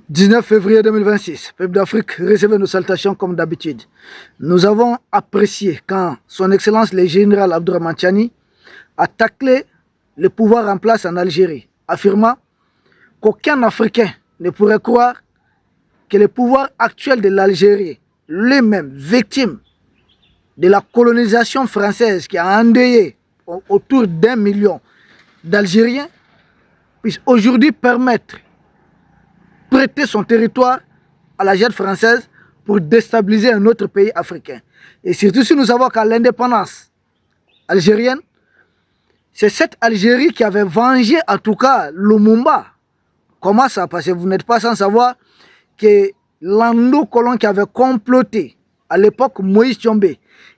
19 février 2026, peuple d'Afrique, recevez nos salutations comme d'habitude. Nous avons apprécié quand son Excellence le général Abdourahmane Tiani a taclé le pouvoir en place en Algérie, affirmant qu'aucun Africain ne pourrait croire que le pouvoir actuel de l'Algérie, lui-même victime de la colonisation française qui a endeuillé autour d'1 million d'Algériens, puisse aujourd'hui permettre prêter son territoire à la junte française pour déstabiliser un autre pays africain. Et surtout si nous savons qu'à l'indépendance algérienne, c'est cette Algérie qui avait vengé en tout cas Lumumba. Comment ça? Parce que vous n'êtes pas sans savoir que l'endo-colon qui avait comploté à l'époque Moïse Tshombe,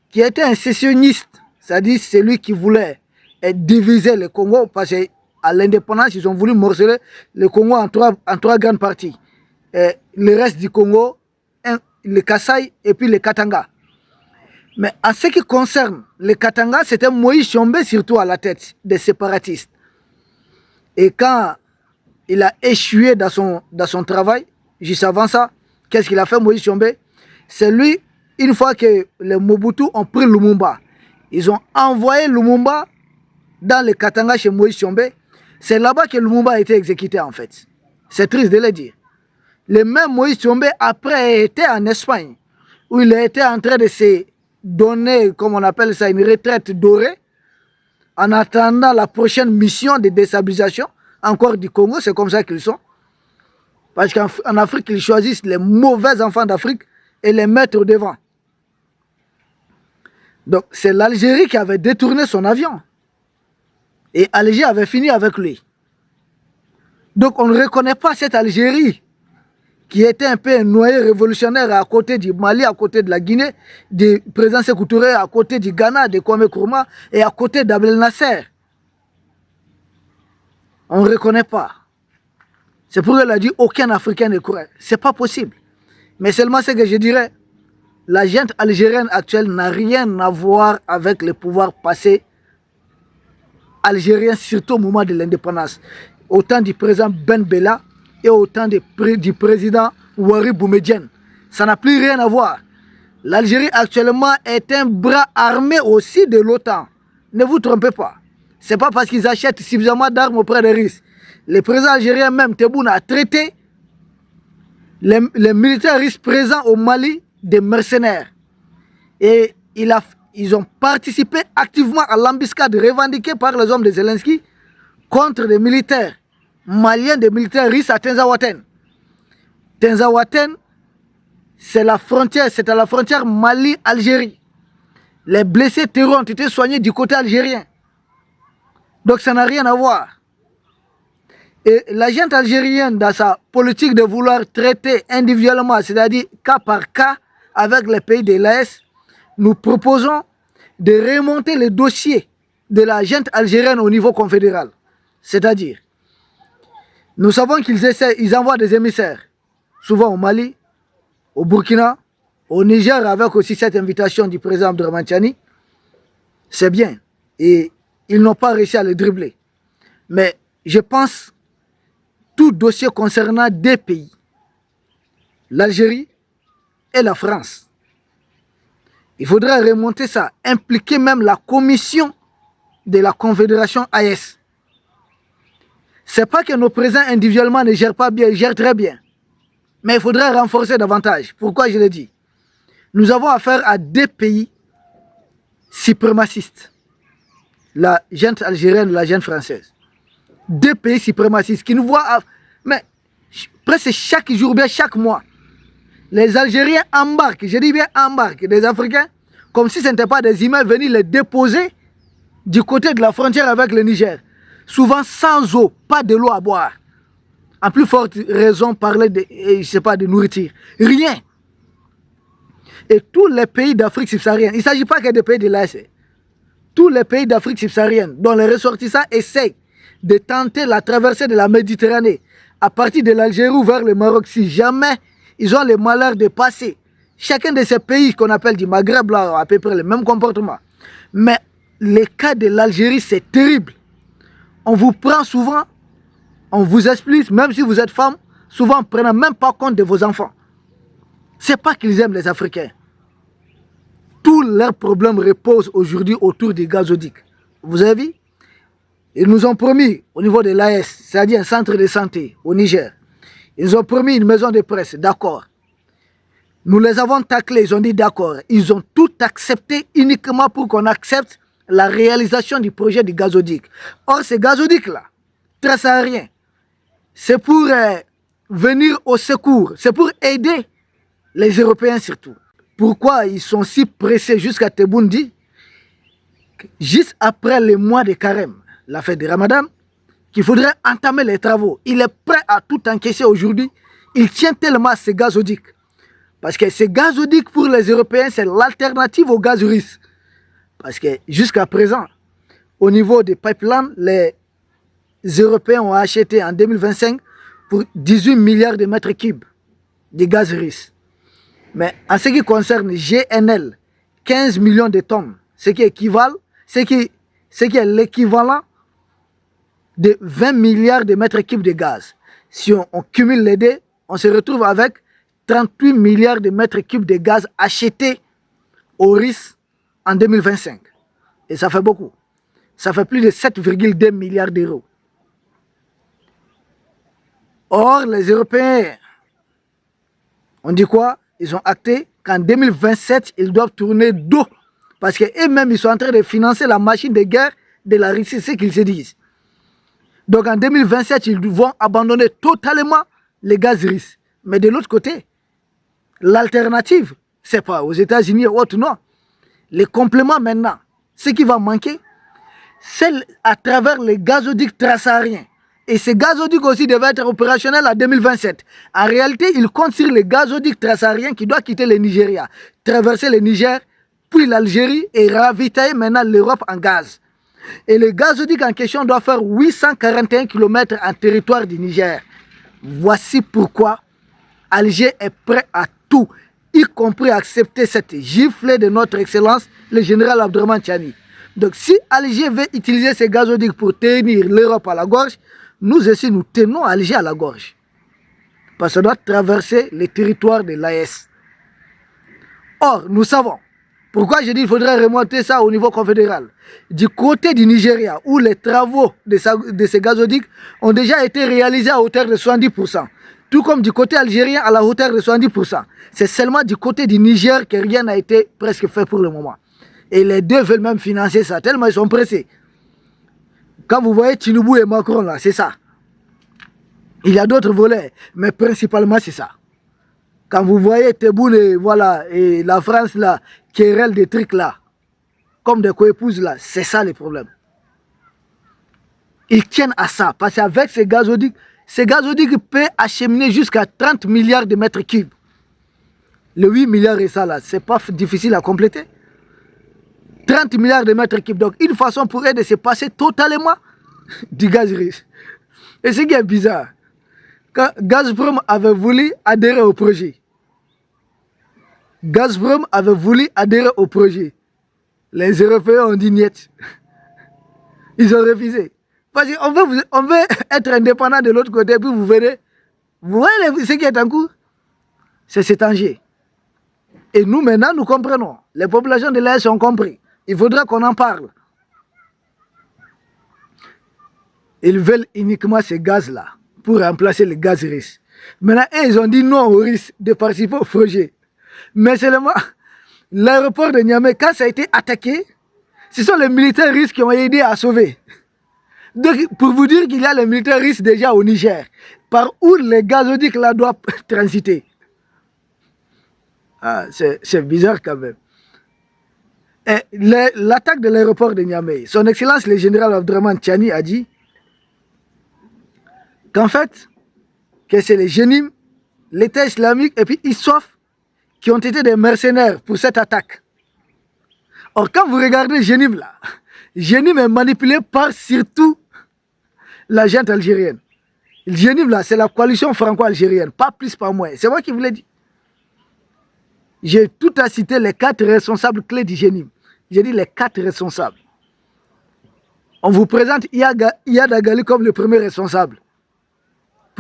qui était un sécessionniste, c'est-à-dire celui qui voulait diviser le Congo, parce que à l'indépendance, ils ont voulu morceler le Congo en trois grandes parties. Le reste du Congo, le Kasaï et puis le Katanga. Mais en ce qui concerne le Katanga, c'était Moïse Tshombe surtout à la tête des séparatistes. Et quand il a échoué dans son travail, juste avant ça, qu'est-ce qu'il a fait Moïse Tshombe? C'est lui, une fois que les Mobutu ont pris Lumumba, ils ont envoyé Lumumba dans le Katanga chez Moïse Tshombe. C'est là-bas que Lumumba a été exécuté en fait. C'est triste de le dire. Le même Moïse Tshombe après était en Espagne, où il était en train de se donner, comme on appelle ça, une retraite dorée, en attendant la prochaine mission de déstabilisation, encore du Congo, c'est comme ça qu'ils sont. Parce qu'en Afrique, ils choisissent les mauvais enfants d'Afrique et les mettre devant. Donc c'est l'Algérie qui avait détourné son avion. Et Alger avait fini avec lui. Donc on ne reconnaît pas cette Algérie qui était un peu un noyau révolutionnaire à côté du Mali, à côté de la Guinée, du président Sékou Touré, à côté du Ghana, de Kwame Nkrumah et à côté d'Abdel Nasser. On ne reconnaît pas. C'est pourquoi il a dit aucun Africain ne croit. Ce n'est pas possible. Mais seulement ce que je dirais, la junte algérienne actuelle n'a rien à voir avec le pouvoir passé algérien, surtout au moment de l'indépendance. Autant du président Ben Bella et autant du président Ouari Boumediene. Ça n'a plus rien à voir. L'Algérie actuellement est un bras armé aussi de l'OTAN. Ne vous trompez pas. Ce n'est pas parce qu'ils achètent suffisamment d'armes auprès des Russes. Le président algérien même, Tebboune, a traité les militaires russes présents au Mali des mercenaires. Et ils ont participé activement à l'embuscade revendiquée par les hommes de Zelensky contre des militaires maliens, des militaires russes à Tinzaouaten. Tinzaouaten, c'est à la frontière Mali-Algérie. Les blessés terreaux ont été soignés du côté algérien. Donc ça n'a rien à voir. Et la junte algérienne, dans sa politique de vouloir traiter individuellement, c'est-à-dire cas par cas, avec les pays de l'Est, nous proposons de remonter le dossier de la junte algérienne au niveau confédéral. C'est-à-dire, nous savons qu'ils envoient des émissaires, souvent au Mali, au Burkina, au Niger, avec aussi cette invitation du président Abdourahmane Tiani. C'est bien. Et ils n'ont pas réussi à le dribbler. Mais je pense tout dossier concernant deux pays, l'Algérie et la France, il faudrait remonter ça, impliquer même la commission de la Confédération AES. Ce n'est pas que nos présidents individuellement ne gèrent pas bien, ils gèrent très bien. Mais il faudrait renforcer davantage. Pourquoi je le dis? Nous avons affaire à deux pays suprémacistes. La junte algérienne et la junte française. Deux pays suprémacistes qui nous voient, mais presque chaque jour, bien chaque mois, les Algériens embarquent, je dis bien embarquent, des Africains, comme si ce n'était pas des humains venus les déposer du côté de la frontière avec le Niger. Souvent sans eau, pas de l'eau à boire. En plus forte raison, parler de, je sais pas, de nourriture. Rien. Et tous les pays d'Afrique subsaharienne, il ne s'agit pas que des pays de l'Est. Tous les pays d'Afrique subsaharienne, dont les ressortissants essayent de tenter la traversée de la Méditerranée à partir de l'Algérie ou vers le Maroc, si jamais ils ont le malheur de passer. Chacun de ces pays qu'on appelle du Maghreb là, a à peu près le même comportement. Mais le cas de l'Algérie, c'est terrible. On vous prend souvent, on vous explique, même si vous êtes femme, souvent prenant même pas compte de vos enfants. Ce n'est pas qu'ils aiment les Africains. Tous leurs problèmes reposent aujourd'hui autour du gazoduc. Vous avez vu? Ils nous ont promis au niveau de l'AS, c'est-à-dire un centre de santé au Niger. Ils nous ont promis une maison de presse, d'accord. Nous les avons taclés, ils ont dit d'accord. Ils ont tout accepté uniquement pour qu'on accepte la réalisation du projet du gazoduc. Or, ce gazoduc-là, très saharien, c'est pour venir au secours, c'est pour aider les Européens surtout. Pourquoi ils sont si pressés jusqu'à Teboundi? Juste après le mois de carême, la fête de Ramadan, qu'il faudrait entamer les travaux. Il est prêt à tout encaisser aujourd'hui. Il tient tellement à ce gazoduc. Parce que ce gazoduc pour les Européens, c'est l'alternative au gaz russe. Parce que jusqu'à présent, au niveau des pipelines, les Européens ont acheté en 2025 pour 18 milliards de mètres cubes de gaz russe. Mais en ce qui concerne GNL, 15 millions de tonnes, ce qui est l'équivalent de 20 milliards de mètres cubes de gaz. Si on cumule les deux, on se retrouve avec 38 milliards de mètres cubes de gaz achetés au risque en 2025. Et ça fait beaucoup. Ça fait plus de 7,2 milliards d'euros. Or, les Européens, on dit quoi? Ils ont acté qu'en 2027, ils doivent tourner dos. Parce qu'eux-mêmes, ils sont en train de financer la machine de guerre de la Russie, c'est ce qu'ils se disent. Donc en 2027, ils vont abandonner totalement les gaz russes. Mais de l'autre côté, l'alternative, ce n'est pas aux États-Unis ou autre, non. Les compléments maintenant, ce qui va manquer, c'est à travers les gazoducs transsahariens. Et ces gazoducs aussi devaient être opérationnels en 2027. En réalité, ils comptent sur les gazoducs transsahariens qui doivent quitter le Nigeria, traverser le Niger, puis l'Algérie et ravitailler maintenant l'Europe en gaz. Et le gazoduc en question doit faire 841 km en territoire du Niger. Voici pourquoi Alger est prêt à tout, y compris à accepter cette gifle de notre excellence, le général Abdourahmane Tiani. Donc si Alger veut utiliser ces gazoducs pour tenir l'Europe à la gorge, nous aussi nous tenons Alger à la gorge. Parce que ça doit traverser les territoires de l'AS. Or, nous savons, pourquoi je dis qu'il faudrait remonter ça au niveau confédéral. Du côté du Nigeria, où les travaux de ces gazoducs ont déjà été réalisés à hauteur de 70%. Tout comme du côté algérien à la hauteur de 70%. C'est seulement du côté du Niger que rien n'a été presque fait pour le moment. Et les deux veulent même financer ça, tellement ils sont pressés. Quand vous voyez Tinubu et Macron là, c'est ça. Il y a d'autres volets, mais principalement c'est ça. Quand vous voyez Tebboune et, voilà, et la France là, qui règle des trucs là, comme des co-épouses là, c'est ça le problème. Ils tiennent à ça, parce qu'avec ces gazoducs peuvent acheminer jusqu'à 30 milliards de mètres cubes. Le 8 milliards et ça là, c'est pas difficile à compléter. 30 milliards de mètres cubes. Donc, une façon pour eux de se passer totalement du gaz russe. Et ce qui est bizarre, quand Gazprom avait voulu adhérer au projet, les Européens ont dit niet. Ils ont refusé. Parce qu'on veut être indépendant de l'autre côté, puis vous verrez, vous voyez ce qui est en cours? C'est cet enjeu. Et nous, maintenant, nous comprenons. Les populations de l'Est ont compris. Il faudra qu'on en parle. Ils veulent uniquement ce gaz-là pour remplacer le gaz russe. Maintenant, ils ont dit non au risque de participer au projet. Mais seulement, l'aéroport de Niamey, quand ça a été attaqué, ce sont les militaires russes qui ont aidé à sauver. Donc, pour vous dire qu'il y a les militaires russes déjà au Niger, par où les gazoducs là doivent transiter. Ah, c'est bizarre quand même. L'attaque de l'aéroport de Niamey, son excellence le général Abdourahmane Tiani a dit qu'en fait, que c'est les Génim, l'État islamique et puis ISWAF qui ont été des mercenaires pour cette attaque. Or, quand vous regardez Génim là, Génim est manipulé par surtout la gente algérienne. Génim là, c'est la coalition franco-algérienne, pas plus, pas moins. C'est moi qui vous l'ai dit. J'ai tout à citer les 4 responsables clés du Génim. J'ai dit les 4 responsables. On vous présente Iyad Agali comme le premier responsable.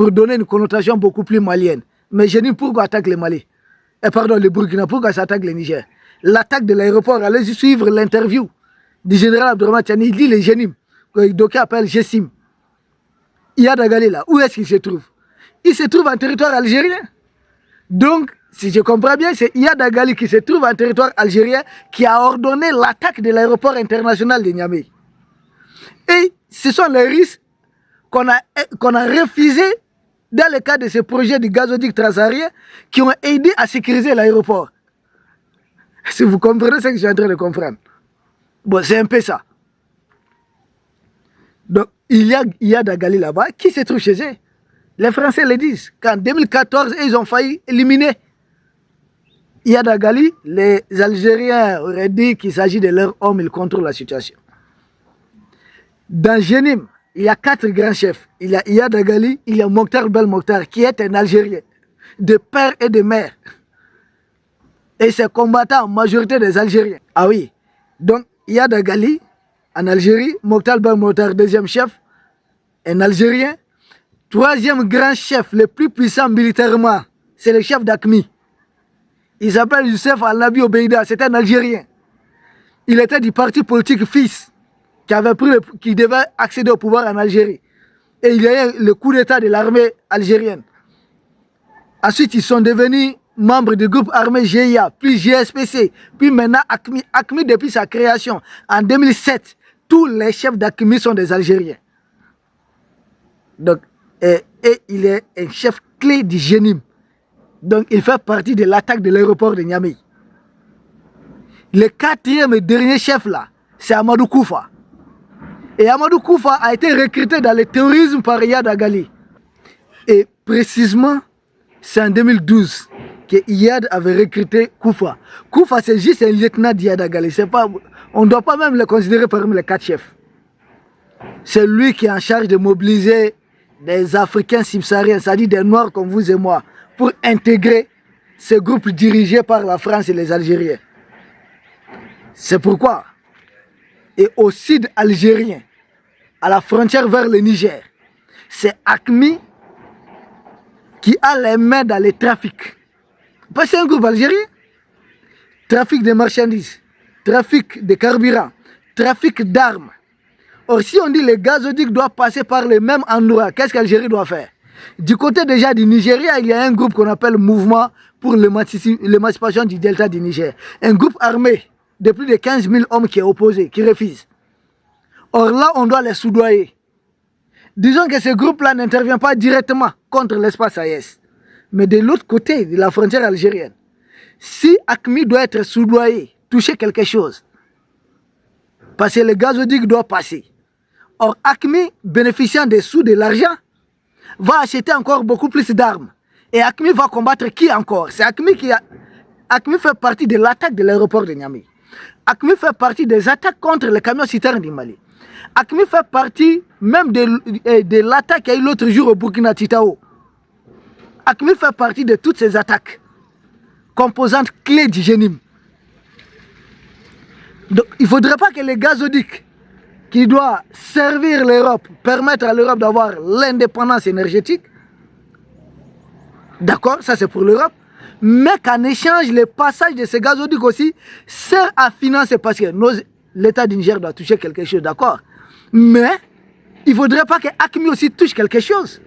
pour donner une connotation beaucoup plus malienne. Mais je dis pourquoi attaque le Mali? Pardon, le Burkina, pourquoi ça attaque le Niger? L'attaque de l'aéroport, allez suivre l'interview du général Abdourahmane Tiani, il dit les Génim, que d'aucuns appellent Gessim. Iyad Agali là, où est-ce qu'il se trouve? Il se trouve en territoire algérien. Donc, si je comprends bien, c'est Iyad Agali qui se trouve en territoire algérien qui a ordonné l'attaque de l'aéroport international de Niamey. Et ce sont les risques qu'on a refusés dans le cadre de ces projets du gazoduc transsaharien qui ont aidé à sécuriser l'aéroport. Si vous comprenez ce que je suis en train de comprendre. Bon, c'est un peu ça. Donc, il y a Iyad Agali là-bas qui se trouve chez eux. Les Français le disent. Qu'en 2014, ils ont failli éliminer Iyad Agali. Les Algériens auraient dit qu'il s'agit de leurs hommes, ils contrôlent la situation. Dans Génim, il y a 4 grands chefs. Il y a Iyad Agali, il y a Mokhtar Belmokhtar, qui est un Algérien, de père et de mère. Et c'est combattant en majorité des Algériens. Ah oui. Donc, Iyad Agali, en Algérie, Mokhtar Belmokhtar, deuxième chef, un Algérien. Troisième grand chef, le plus puissant militairement, c'est le chef d'AQMI. Il s'appelle Youssef Al-Nabi Obeida, c'est un Algérien. Il était du parti politique FIS, qui devait accéder au pouvoir en Algérie. Et il y a eu le coup d'état de l'armée algérienne. Ensuite, ils sont devenus membres du groupe armé GIA, puis GSPC, puis maintenant AQMI. AQMI, depuis sa création en 2007, tous les chefs d'AQMI sont des Algériens. Donc, et il est un chef clé du Génim. Donc, il fait partie de l'attaque de l'aéroport de Niamey. Le 4e et dernier chef là, c'est Amadou Koufa. Et Amadou Koufa a été recruté dans le terrorisme par Iyad Agali. Et précisément, c'est en 2012 que Iyad avait recruté Koufa. Koufa, c'est juste un lieutenant d'Iyad Agali. On ne doit pas même le considérer parmi les 4 chefs. C'est lui qui est en charge de mobiliser des Africains subsahariens, c'est-à-dire des Noirs comme vous et moi, pour intégrer ces groupes dirigés par la France et les Algériens. C'est pourquoi, et au sud algérien, à la frontière vers le Niger, c'est AQMI qui a les mains dans les trafics. Parce que c'est un groupe algérien. Trafic de marchandises, trafic de carburant, trafic d'armes. Or, si on dit que le gazoduc doit passer par le même endroit, qu'est-ce qu'Algérie doit faire? Du côté déjà du Nigeria, il y a un groupe qu'on appelle Mouvement pour l'émancipation du delta du Niger. Un groupe armé de plus de 15 000 hommes qui est opposé, qui refuse. Or là, on doit les soudoyer. Disons que ce groupe-là n'intervient pas directement contre l'espace AES. Mais de l'autre côté de la frontière algérienne, si AQMI doit être soudoyé, toucher quelque chose, parce que le gazoduc doit passer. Or, AQMI, bénéficiant des sous, de l'argent, va acheter encore beaucoup plus d'armes. Et AQMI va combattre qui encore? C'est AQMI qui a... AQMI fait partie de l'attaque de l'aéroport de Niamey. AQMI fait partie des attaques contre les camions citernes du Mali. AQMI fait partie même de l'attaque qu'il y a eu l'autre jour au Burkina Titao. AQMI fait partie de toutes ces attaques, composantes clés du Génim. Donc, il ne faudrait pas que les gazoducs qui doivent servir l'Europe, permettre à l'Europe d'avoir l'indépendance énergétique, d'accord, ça c'est pour l'Europe, mais qu'en échange, le passage de ces gazoducs aussi sert à financer, parce que l'État du Niger doit toucher quelque chose, d'accord, mais il ne faudrait pas que AQMI aussi touche quelque chose.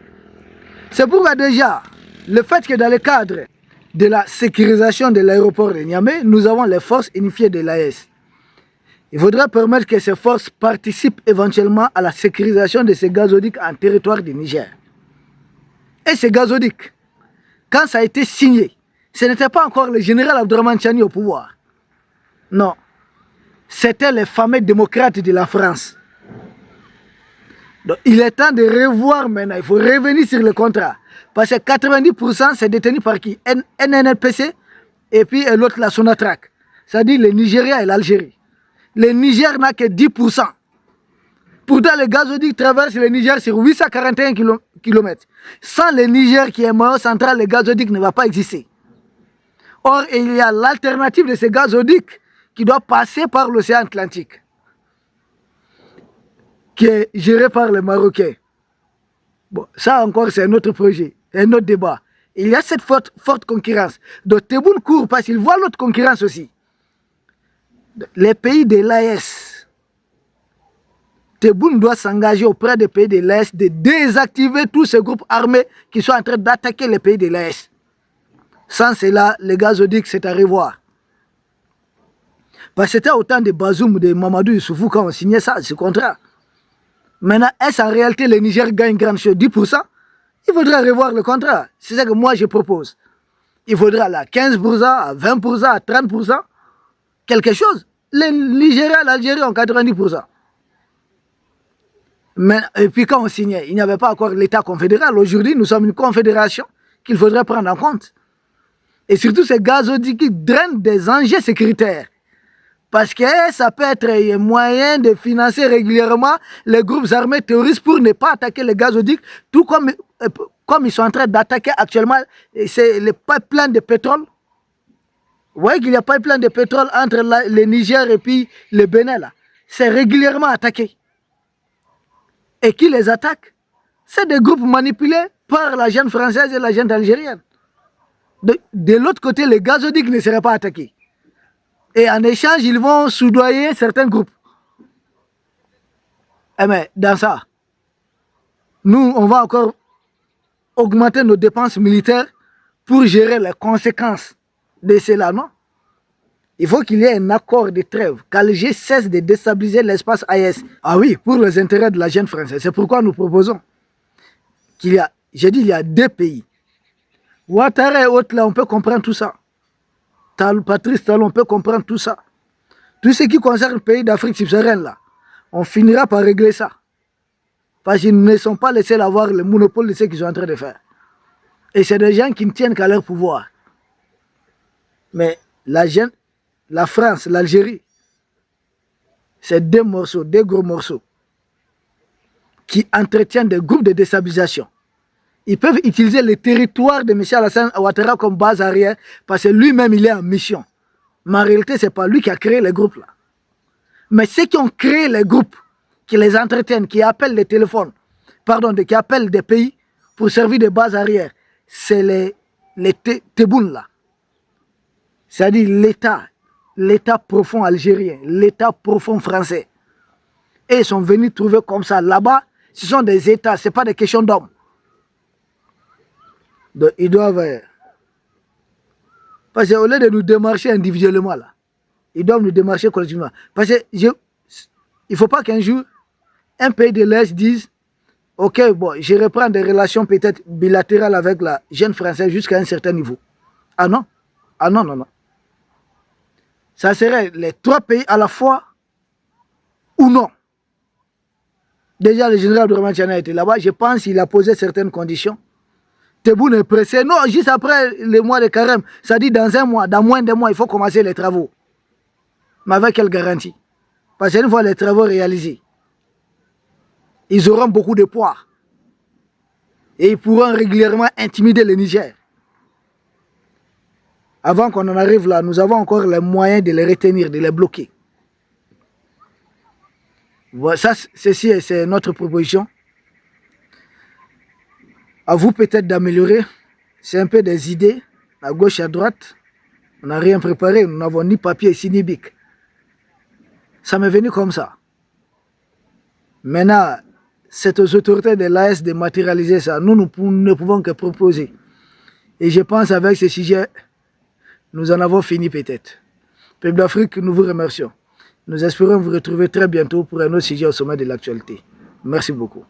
C'est pourquoi déjà, le fait que dans le cadre de la sécurisation de l'aéroport de Niamey, nous avons les forces unifiées de l'AES. Il faudra permettre que ces forces participent éventuellement à la sécurisation de ces gazoducs en territoire du Niger. Et ces gazoducs, quand ça a été signé, ce n'était pas encore le général Abdourahmane Tiani au pouvoir. Non. C'était les fameux démocrates de la France. Donc, il est temps de revoir maintenant. Il faut revenir sur le contrat. Parce que 90% c'est détenu par qui? NNPC et puis l'autre la Sonatrach. C'est-à-dire le Nigeria et l'Algérie. Le Niger n'a que 10%. Pourtant, le gazoduc traverse le Niger sur 841 km. Sans le Niger qui est maillot central, le gazoduc ne va pas exister. Or, il y a l'alternative de ce gazoduc qui doit passer par l'océan Atlantique, qui est géré par les Marocains. Bon, ça encore, c'est un autre projet, un autre débat. Il y a cette forte concurrence. Donc Tebboune court parce qu'il voit l'autre concurrence aussi. Les pays de l'AES. Tebboune doit s'engager auprès des pays de l'AES de désactiver tous ces groupes armés qui sont en train d'attaquer les pays de l'AES. Sans cela, les gazoducs, c'est à revoir. Parce que c'était autant de Bazoum, de Mamadou Issoufou quand on signait ça, ce contrat. Maintenant, est-ce en réalité le Niger gagne grande chose, 10%? Il faudra revoir le contrat. C'est ça que moi je propose. Il faudra là 15%, à 20%, à 30%, quelque chose. Les Nigériens, l'Algérie ont 90%. Mais, et puis quand on signait, il n'y avait pas encore l'État confédéral. Aujourd'hui, nous sommes une confédération qu'il faudrait prendre en compte. Et surtout, ces gazoducs qui drainent des enjeux sécuritaires. Parce que ça peut être un moyen de financer régulièrement les groupes armés terroristes pour ne pas attaquer les gazoducs, tout comme ils sont en train d'attaquer actuellement les pipelines de pétrole. Vous voyez qu'il y a pipeline de pétrole entre le Niger et puis le Bénin là. C'est régulièrement attaqué. Et qui les attaque? C'est des groupes manipulés par la junte française et la junte algérienne. De l'autre côté, les gazoducs ne seraient pas attaqués. Et en échange, ils vont soudoyer certains groupes. Eh mais dans ça, nous, on va encore augmenter nos dépenses militaires pour gérer les conséquences de cela, non? Il faut qu'il y ait un accord de trêve, qu'Alger cesse de déstabiliser l'espace AES. Ah oui, pour les intérêts de la junte française. C'est pourquoi nous proposons qu'il y a, j'ai dit, il y a deux pays. Ouattara et autres, là, on peut comprendre tout ça. Patrice Talon, on peut comprendre tout ça. Tout ce qui concerne le pays d'Afrique subsaharienne, là, on finira par régler ça. Parce qu'ils ne sont pas les seuls à avoir le monopole de ce qu'ils sont en train de faire. Et c'est des gens qui ne tiennent qu'à leur pouvoir. Mais la France, l'Algérie, c'est deux morceaux, deux gros morceaux qui entretiennent des groupes de déstabilisation. Ils peuvent utiliser le territoire de M. Alassane Ouattara comme base arrière parce que lui-même, il est en mission. Mais en réalité, ce n'est pas lui qui a créé les groupes là. Mais ceux qui ont créé les groupes, qui les entretiennent, qui appellent les téléphones, pardon, qui appellent des pays pour servir de base arrière, c'est les Tebboune là. C'est-à-dire l'État profond algérien, l'État profond français. Et ils sont venus trouver comme ça. Là-bas, ce sont des États, ce n'est pas des questions d'hommes. Donc, ils doivent... Parce qu'au lieu de nous démarcher individuellement, là, ils doivent nous démarcher collectivement. Parce que il ne faut pas qu'un jour, un pays de l'Est dise « Ok, bon, je reprends des relations peut-être bilatérales avec la jeune française jusqu'à un certain niveau. » Ah non? Ah non, non, non. Ça serait les trois pays à la fois ou non. Déjà, le général Abdourahmane Tiani était là-bas. Je pense qu'il a posé certaines conditions. Tebboune est pressé. Non, juste après le mois de carême, ça dit dans un mois, dans moins d'un mois, il faut commencer les travaux. Mais avec quelle garantie? Parce qu'une fois les travaux réalisés, ils auront beaucoup de poids. Et ils pourront régulièrement intimider le Niger. Avant qu'on en arrive là, nous avons encore les moyens de les retenir, de les bloquer. Voilà, ça, ceci, c'est notre proposition. À vous peut-être d'améliorer. C'est un peu des idées, à gauche et à droite. On n'a rien préparé, nous n'avons ni papier ici, ni bic. Ça m'est venu comme ça. Maintenant, c'est aux autorités de l'AS de matérialiser ça. Nous ne pouvons que proposer. Et je pense avec ce sujet, nous en avons fini peut-être. Peuple d'Afrique, nous vous remercions. Nous espérons vous retrouver très bientôt pour un autre sujet au sommet de l'actualité. Merci beaucoup.